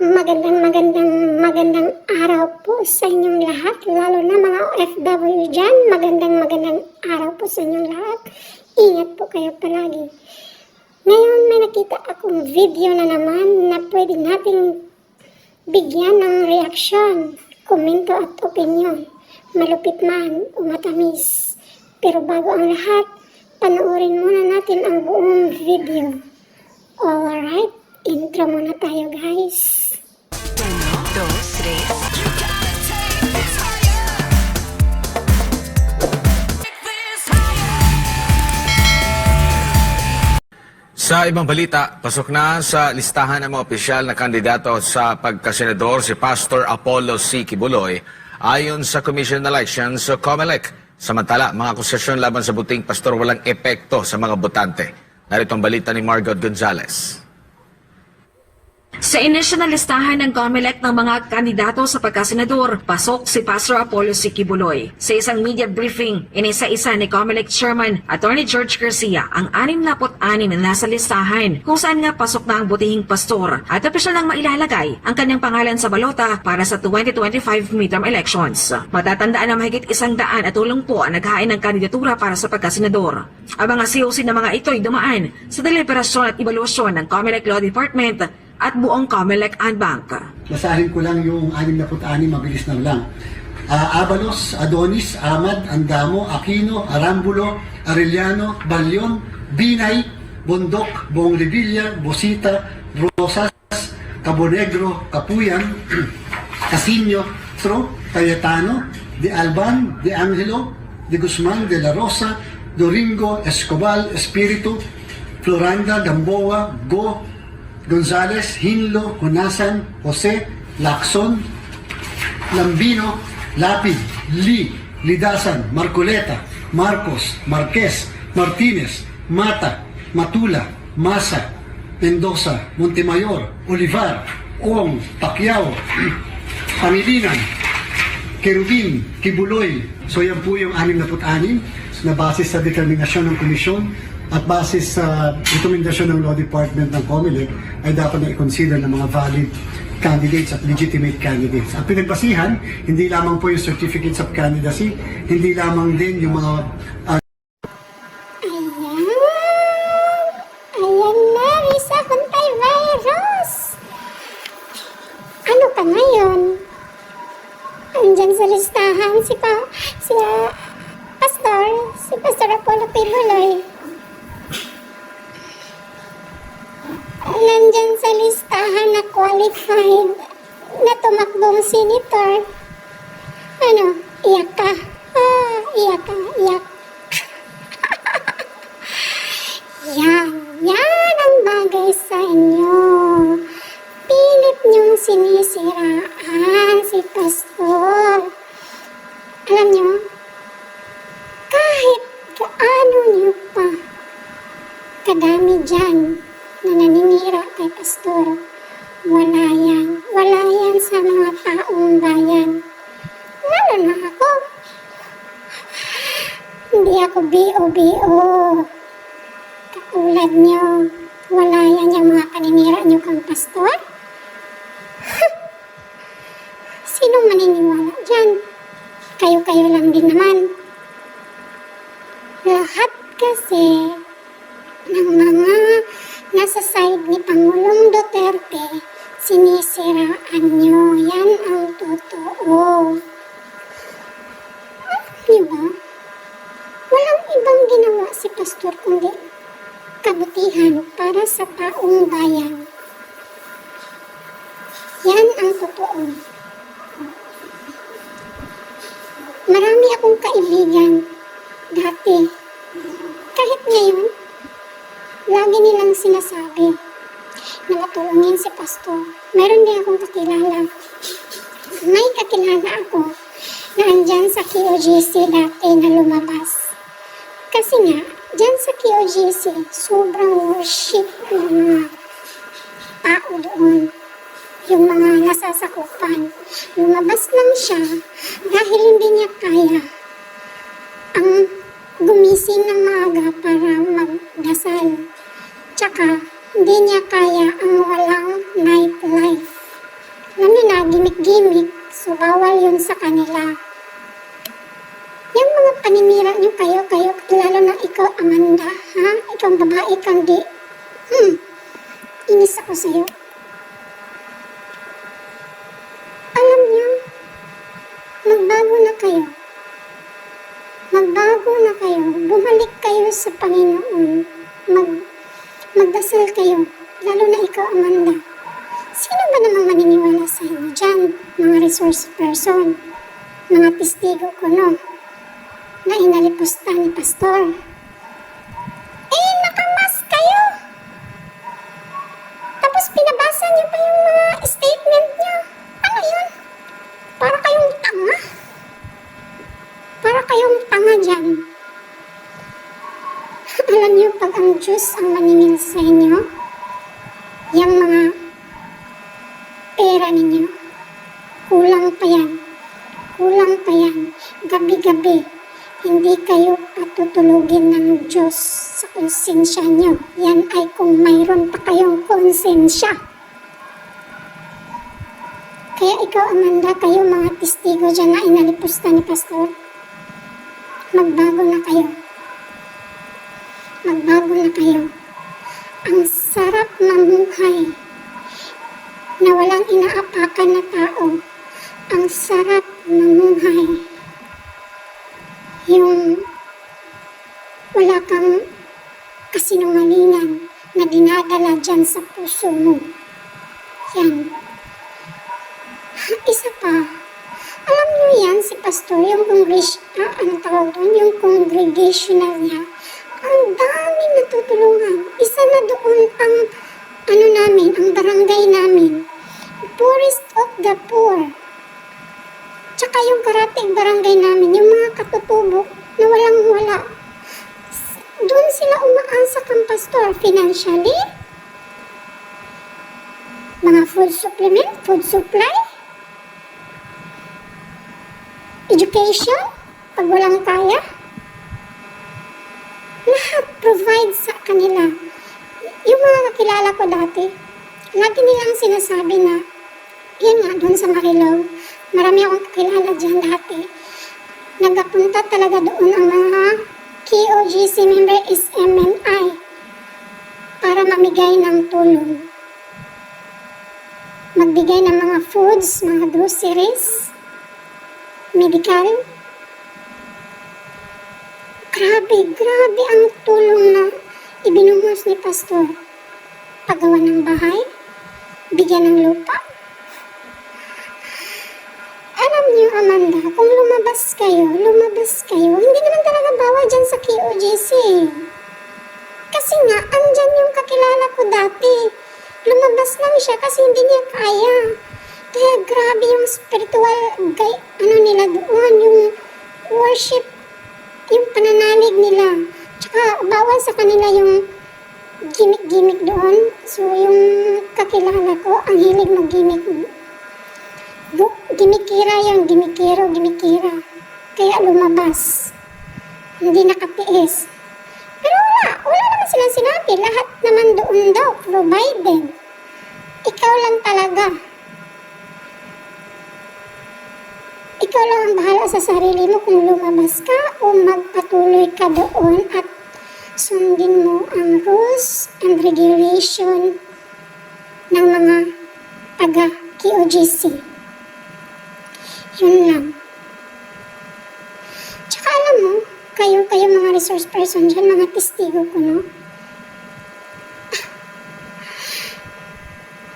Magandang araw po sa inyong lahat, lalo na mga OFW dyan. Magandang araw po sa inyong lahat. Ingat po kayo palagi. Ngayon may nakita akong video na naman na pwede nating bigyan ng reaksyon, komento at opinion. Malupit man o matamis. Pero bago ang lahat, panoorin muna natin ang buong video. Alright, intro muna tayo guys. 1, 2, 3. Sa ibang balita, pasok na sa listahan ng mga opisyal na kandidato sa pagkasenador si Pastor Apollo C. Kibuloy ayon sa Commission on Elections o COMELEC. Samantala, mga akusasyon laban sa buting pastor walang epekto sa mga botante. Narito ang balita ni Margot Gonzalez. Sa inisyo na listahan ng COMELEC ng mga kandidato sa pagkasenador, pasok si Pastor Apollo C. Kibuloy. Sa isang media briefing, inisa-isa ni COMELEC Chairman Attorney George Garcia ang 66 na nasa listahan kung saan nga pasok na ang butihing pastor at opisyal nang mailalagay ang kanyang pangalan sa balota para sa 2025 midterm elections. Matatandaan na mahigit 100 at tulong po ang naghain ng kandidatura para sa pagkasenador. Ang mga COC na mga ito'y dumaan sa deliberasyon at evaluasyon ng COMELEC Law Department at buong COMELEC and Bank. Basahin ko lang yung 66, mabilis na lang. Abalos, Adonis, Ahmad, Andamo, Aquino, Arambulo, Arellano, Balyon, Binay, Bondok, Bong Revilla, Bosita, Rosas, Cabonegro, Capuyan, Casino, Tro, Cayetano, De Alban, De Angelo, De Guzman, De La Rosa, Doringo, Escobar, Espiritu, Floranda, Gamboa, Go, Gonzales, Hinlo, Hunasan, Jose, Lacson, Lambino, Lapid, Lee, Lidasan, Marcoleta, Marcos, Marquez, Martinez, Mata, Matula, Masa, Mendoza, Montemayor, Olivar, Ong, Pacquiao, Pangilinan, Kerubin, Kibuloy. So yan po yung 66 na basis sa determinasyon ng komisyon at basis sa rekomendasyon ng Law Department ng COMELEC ay dapat na i-consider ng mga valid candidates at legitimate candidates. At pinagbasihan, hindi lamang po yung certificates of candidacy, hindi lamang din yung mga Ayan na, Risa Contay Virus. Ano ka ngayon? Andyan sa listahan si Pastor Apollo Kibuloy. Nandyan sa listahan na qualified na tumakbong senator. Ano? Iyak ka. Iyak ka. Yan ang bagay sa inyo. Pilit niyong sinisiraan si Pastor. Alam niyo, kahit gaano niyo pa kadami dyan na naninira kay Pastor, wala yan sa mga taong bayan. Lalo na ako. Hindi ako B.O. Katulad nyo, wala yan yung mga paninira nyo kang Pastor. Sinong maniniwala dyan? Kayo-kayo lang din naman. Lahat kasi ng mga nasa side ni Pangulong Duterte, sinisiraan nyo. Yan ang totoo. Alam ba? Walang ibang ginawa si Pastor kundi kabutihan para sa taong bayan. Yan ang totoo. Marami akong kaibigan dati. Kahit ngayon, lagi nilang sinasabi na matulungin si Pastor. Meron din akong kakilala. May kakilala ako na andyan sa QGC dati na lumabas. Kasi nga, dyan sa QGC, sobrang worship ng mga tao doon. Yung mga nasasakupan. Lumabas lang siya dahil hindi niya kaya ang gumising ng maaga para magdasal. Tsaka, hindi niya kaya ang walang nightlife. gimmick-gimmick, so bawal yun sa kanila. Yung mga paninira nyo kayo, lalo na ikaw, Amanda, ha? Ikaw babae kang di. Inis ako sa'yo. Alam nyo, magbago na kayo. Magbago na kayo. Bumalik kayo sa Panginoon. Magdasal kayo. Lalo na ikaw, Amanda. Sino ba namang maniniwala sa inyo dyan? Mga resource person. Mga testigo ko, no? Na inalipusta ni Pastor. Nakamas kayo! Tapos pinabasa niyo pa yung mga statement niyo. Ano yun? Para kayong tanga. Para kayong tanga dyan. Alam niyo, pag ang Diyos ang maningil sa inyo, yung mga pera ninyo, kulang pa yan. Kulang pa yan. Gabi-gabi, hindi kayo patutulugin ng Diyos sa konsensya nyo. Yan ay kung mayroon pa kayong konsensya. Kaya ikaw, Amanda, kayo mga testigo dyan na inalipusta ni Pastor, magbago na kayo. Magbago na kayo. Ang sarap mamuhay na walang inaapakan na tao. Ang sarap mamuhay. Yung wala kang kasinungalingan na dinadala dyan sa puso mo. Yan. Isa pa, alam niyo yan, si Pastor, yung yung congregational niya, ang dami natutulungan. Isa na doon ang ang barangay namin. Poorest of the poor. Tsaka yung karating barangay namin, yung mga katutubo na walang-wala. Doon sila umaasa kang Pastor financially. Mga food supplement, food supply, education, pag walang kaya. Lahat provide sa kanila. Yung mga kakilala ko dati, lagi nilang sinasabi na, yun nga, doon sa Marilao, marami akong kakilala dyan dati. Nagapunta talaga doon ang mga KOGC member SMNI para mamigay ng tulong. Magbigay ng mga foods, mga groceries, medical. Grabe ang tulong na ibinuhos ni Pastor. Paggawa ng bahay, bigyan ng lupa. Alam niyo, Amanda, kung lumabas kayo, hindi naman talaga bawal dyan sa KOGC. Kasi nga, andyan yung kakilala ko dati. Lumabas lang siya kasi hindi niya kaya. Kaya grabe yung spiritual, nila doon, yung worship, yung pananalig nila. Tsaka bawal sa kanila yung gimmick doon. So yung kakilala ko, ang hilig mag-gimmick. Gimikira. Kaya lumabas. Hindi nakatiis. Pero wala naman silang sinabi. Lahat naman doon daw, provided. Ikaw lang talaga. Ikaw lang ang bahala sa sarili mo kung lumabas ka o magpatuloy ka doon at sundin mo ang rules and regulation ng mga taga-KOGC. Yun lang. Tsaka alam mo, kayo mga resource person dyan, mga testigo ko, no?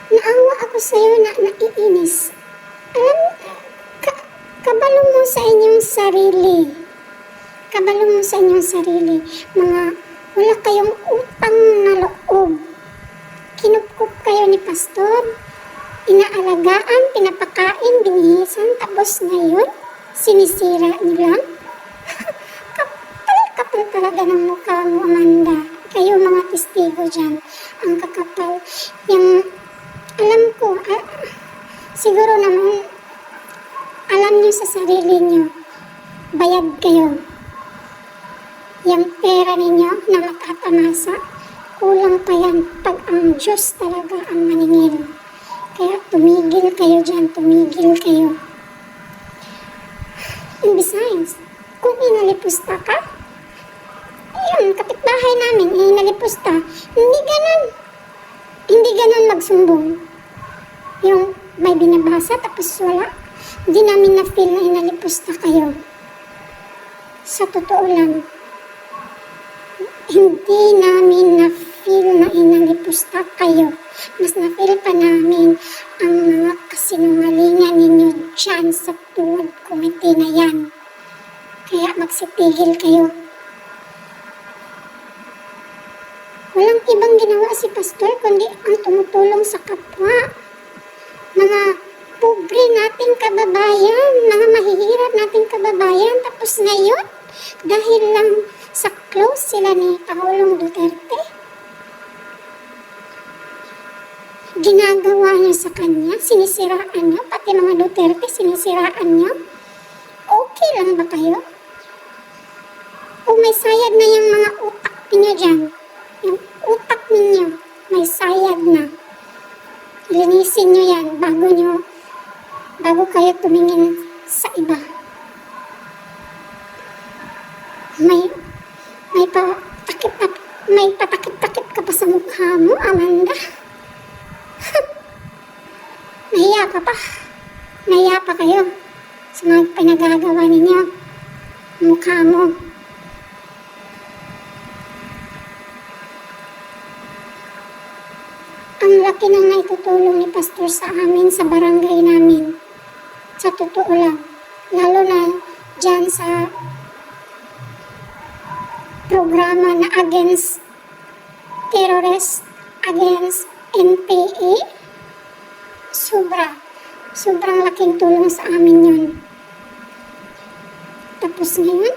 Naawa ako sa'yo na naiinis. Alam mo, kabalo mo sa inyong sarili. Mga wala kayong utang na loob. Kinupkup kayo ni Pastor. Inaalagaan, pinapakain, binihisan, tapos ngayon, sinisira niyo lang. Kapal talaga ng mukha mo, Amanda. Kayo mga testigo dyan, ang kakapal. Yung, alam ko, siguro naman, alam niyo sa sarili niyo, bayad kayo. Yung pera ninyo na matatamasa, kulang pa yan pag ang Diyos talaga ang maningil. Kaya tumigil kayo dyan, tumigil kayo. And besides, kung inalipusta ka, ayun, kapitbahay namin, inalipusta, hindi ganon magsumbong. Yung may binabasa tapos wala, hindi namin na-feel na inalipusta kayo. Sa totoo lang, hindi namin na-feel na inalipusta kayo. Mas na-feel pa namin ang mga kasinungalingan ninyo dyan sa tuwad komite na yan. Kaya magsitigil kayo. Walang ibang ginawa si Pastor kundi ang tumutulong sa kapwa. Mga pobre nating kababayan, mga mahihirap nating kababayan. Tapos ngayon, dahil lang sa close sila ni Pangulong Duterte, ginagawa niya sa kanya, sinisiraan niya, pati mga Duterte, sinisiraan niya. Okay lang ba kayo? O may sayad na yung mga utak niyo dyan? Yung utak ninyo, may sayad na. Linisin niyo yan bago kayo tumingin sa iba. May patakip-takip ka pa sa mukha mo, Amanda. Nahiya ka pa. Nahiya pa kayo sa mga pinagagawa ninyo. Mukha mo. Ang laki ng naitutulong ni Pastor sa amin, sa barangay namin. Sa totoo lang. Lalo na dyan sa programa na against terrorist, against NPA. Sobrang laking tulong sa amin yun. Tapos ngayon,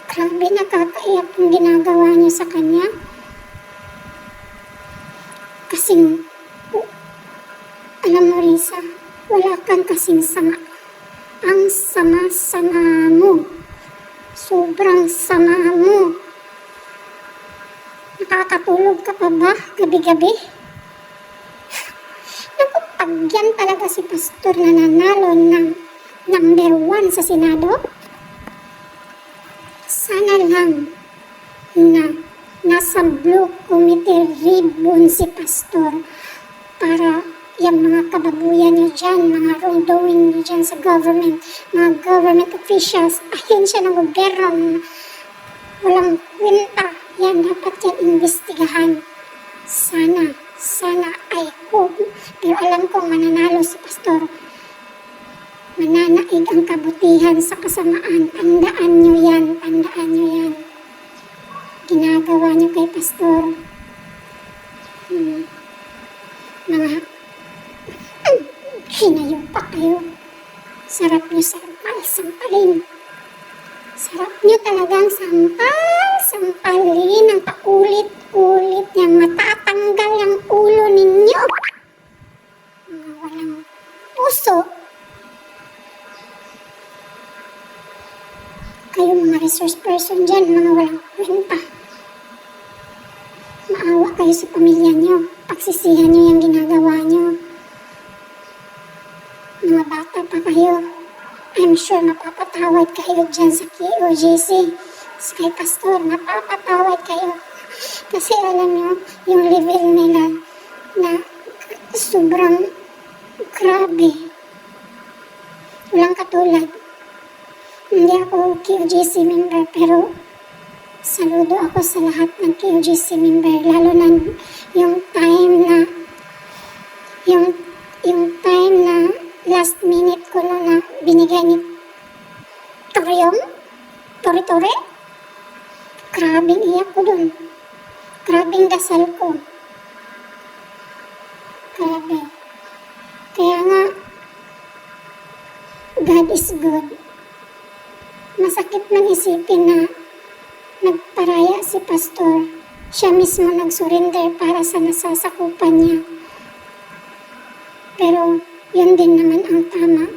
grabe, nakakaiyak yung ginagawa niyo sa kanya. Kasing, alam mo Risa, wala kang kasing sama. Ang sama-sama mo. Sobrang sama mo. Nakakatulog ka pa ba gabi-gabi? Naku, pag yan talaga si Pastor na nanalo ng number 1 sa Senado, sana lang na nasa Blue Committee ribbon si Pastor para yung mga kababuyan niyo dyan, mga wrongdoing niyo dyan sa government, mga government officials, ahensya ng gobyerno, walang kwenta, yan dapat yan imbestigahan. Sana, I hope, pero alam kong mananalo si Pastor. Mananaig ang kabutihan sa kasamaan. Tandaan nyo yan. Ginagawa nyo kay Pastor. Mga hinayo pa kayo. Sarap nyo sampalin. Sarap nyo talagang sampalin ang paulit-ulit yung matatanggal yung ulo ninyo. Mga walang puso. Kayo mga resource person dyan, mga walang kwenta. Maawa kayo sa pamilya nyo. Pagsisihan nyo yung ginagawa nyo. Mga bata pa kayo. I'm sure mapapatawad kayo dyan sa KOJC. Sa kay Pastor, mapapatawad kayo. Kasi alam nyo, yung level nila na sobrang grabe. Walang katulad. Hindi ako KOJC member, pero saludo ako sa lahat ng KOJC member. Lalo na yung time na last minute ko na binigay ni Tore. Grabing iyak ko dun. Grabing dasal ko. Grabe. Kaya nga, God is good. Masakit man isipin na nagparaya si Pastor. Siya mismo nag-surrender para sa nasasakupan niya. Pero yun din naman ang tama.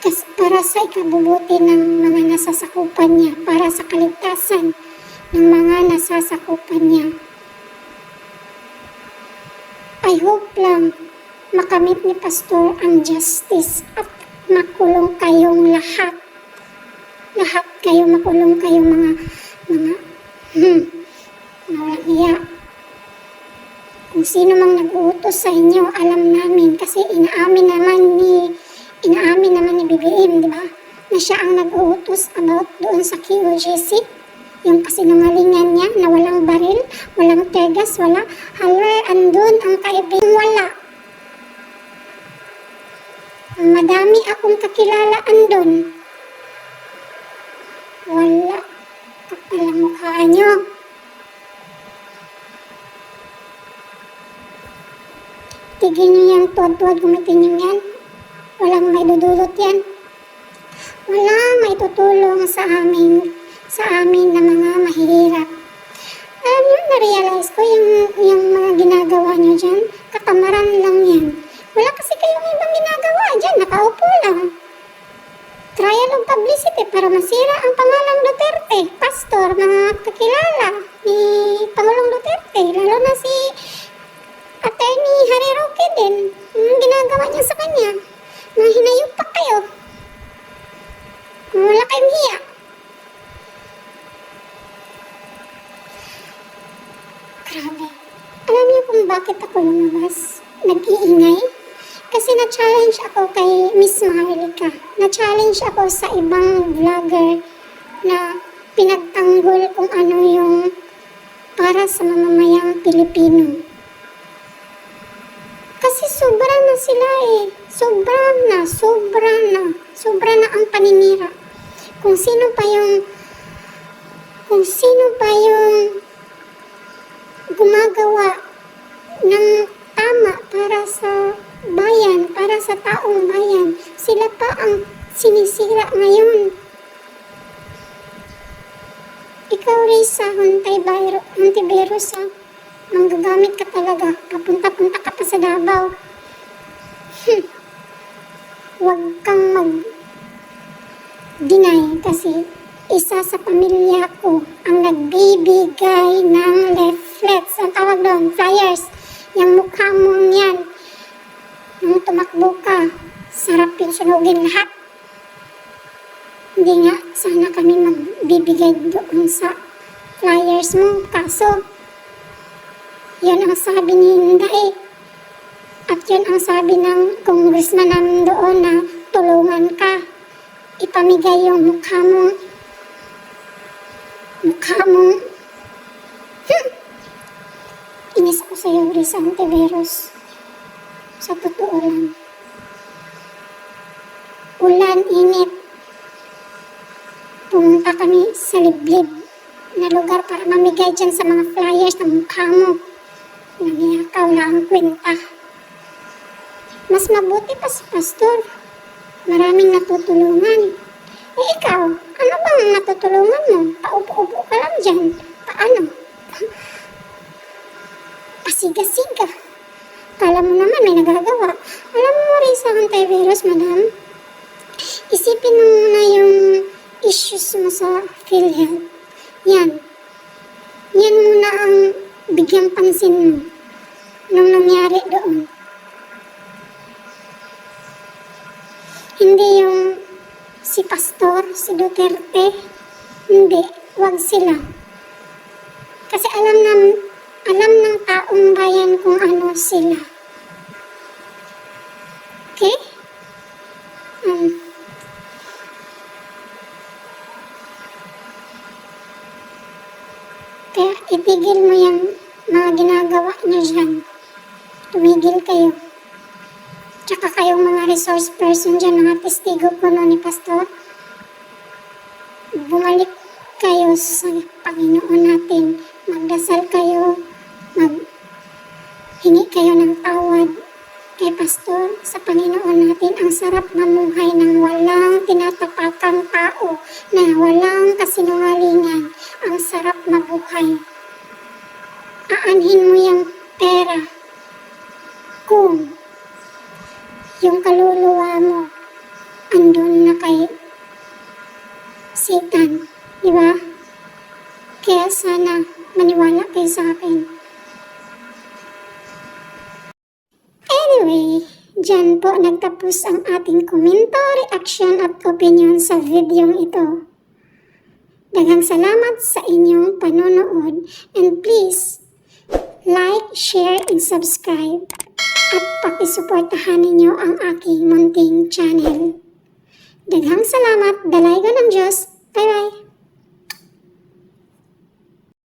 Kasi para sa ikabubuti ng mga nasasakupan niya, para sa kaligtasan ng mga nasasakupan niya. I hope lang makamit ni Pastor ang justice at makulong kayong lahat. Lahat kayo, makulong kayo mga walang hiya. Kung sino mang nag-uutos sa inyo, alam namin kasi inaamin naman ni BBM, di ba? Na siya ang nag-uutos about doon sa QGC. Yung kasinungalingan niya na walang baril, walang tegas, wala. Haller, andun ang kaibigan, wala. Madami akong kakilala andun. Wala. Kapalang mukha nyo. Tigil nyo yan, tuwad-tuwad gumitin nyo yan. Walang may dudulot yan. Walang may tutulong sa amin na mga mahihirap. Alam nyo, na-realize ko yung mga ginagawa nyo dyan, katamaran lang yan. Wala kasi kayong ibang ginagawa dyan, nakaupo lang. Trial of publicity para masira ang pangalang Duterte. Pastor, mga kakilala ni Pangulong Duterte, lalo na si Attorney Harry Roque din. Ang ginagawa niya sa kanya, mga hinayop pa kayo. Wala kayong hiya. Grabe. Alam niyo kung bakit ako lumabas? Nag-iingay? Kasi na-challenge ako kay Miss Maharlika. Na-challenge ako sa ibang vlogger na pinagtanggol kung ano yung para sa mamamayang Pilipino. Kasi sobra na sila eh. Sobra na ang paninira. Kung sino pa yung gumagawa ng tama para sa bayan, para sa taong bayan, sila pa ang sinisira ngayon. Ikaw, Risa, Hontiveros, manggagamit ka talaga. Papunta-punta ka pa sa Davao. Huwag kang mag-deny kasi isa sa pamilya ko ang nagbibigay ng leaflets. Ang tawag doon, flyers. Yung mukha mong yan. Nung tumakbo ka, sarap yung sunugin lahat. Hindi nga, sana kami magbibigay doon sa flyers mo. Kaso, yan ang sabi ni Inday. At yan ang sabi ng congressman namin doon na tulungan ka. Ipamigay yung mukha mo. Inis ako sa'yo, Risa Hontiveros. Sa totoo lang. Ulan, init. Pumunta kami sa liblib na lugar para mamigay dyan sa mga flyers ng mukha mo. Nangyakaw na ang kwenta. Mas mabuti pa si Pastor. Maraming natutulungan. Eh ikaw, ano bang natutulungan mo? Paupo-upo ka lang dyan. Paano? Pasiga-siga. Kala mo naman may nagagawa. Alam mo, Risa Hontiveros, madam, isipin mo muna yung issues mo sa PhilHealth. Yan muna ang bigyang pansin mo nung nangyari doon. Hindi yung si Pastor, si Duterte, hindi, wag sila. Kasi alam ng taong bayan kung ano sila. Okay? Kaya itigil mo yung mga ginagawa niyo dyan. Tumigil kayo. Tsaka kayong mga resource person dyan, mga testigo kuno ni Pastor. Bumalik kayo sa Panginoon natin. Magdasal kayo. Maghingi kayo ng tawad kay Pastor sa Panginoon natin. Ang sarap mamuhay ng walang tinatapakang tao, na walang kasinungalingan. Ang sarap mabuhay. Aanhin mo yung pera kung yung kaluluwa mo andun na kay Satan, di ba? Kaya sana maniwala kayo sa akin. Anyway, dyan po nagtapos ang ating komento, reaction at opinion sa videong ito. Daghang salamat sa inyong panonood and please like, share, and subscribe at pakisuportahan ninyo ang aking munting channel. Daghang salamat, dalaygon ng Diyos. Bye-bye!